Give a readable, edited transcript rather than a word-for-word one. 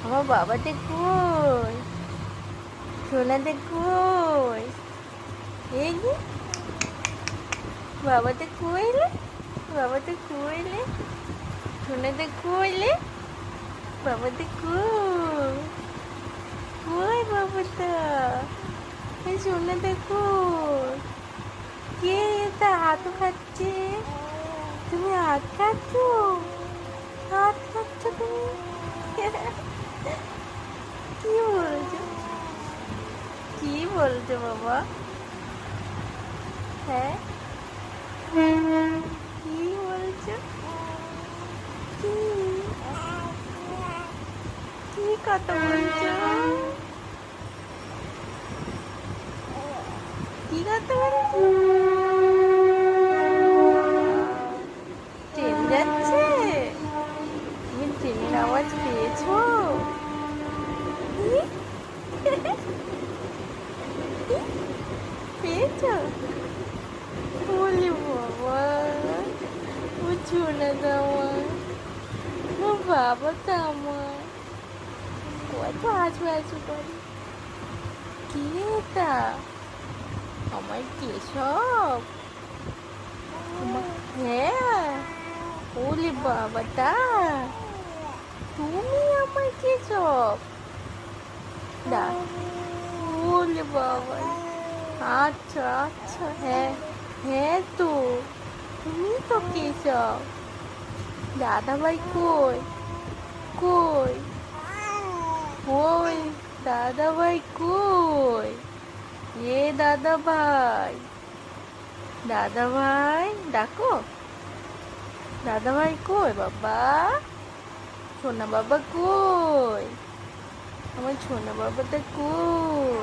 আমার বাবাটা কই? সোনাটা কই? এই যে বাবাটা কইলে, বাবাটা কইলে, সোনাটা কইলে, বাবাটা কই? কই বাবাটা? এই সোনাটা কই? কে এটা হাত খাচ্ছে? তুমি হাত খাচ্ছ? হাত খাচ্ছ তুমি? কি বলছো? কি বলছো বাবা? হ্যাঁ, কি বলছো? কি কি কথা বলছো? কি কথা বলছো? ট্রেন যাচ্ছে? তুমি ট্রেনের আওয়াজ পেয়েছো? কি? পেয়েছো? বলি বাবা, ও ছোনাটা আমার, ও বাবাটা আমার কত আজু আজু করে। কি এটা? আমার কেশব? হ্যাঁ, ওলে বাবাটা, তুমি আমার কেশব? দা, ওলে বাবা, আচ্ছা আচ্ছা, হ্যাঁ, হ্যাঁ তো, তুমি তো কেশব। দাদা ভাই কই? কই? ওই দাদা ভাই কই? এ দাদা ভাই, দাদা ভাই ডাকো। দাদা ভাই কই বাবা? সোনা বাবা কই? আমার সোনা বাবাটা কই?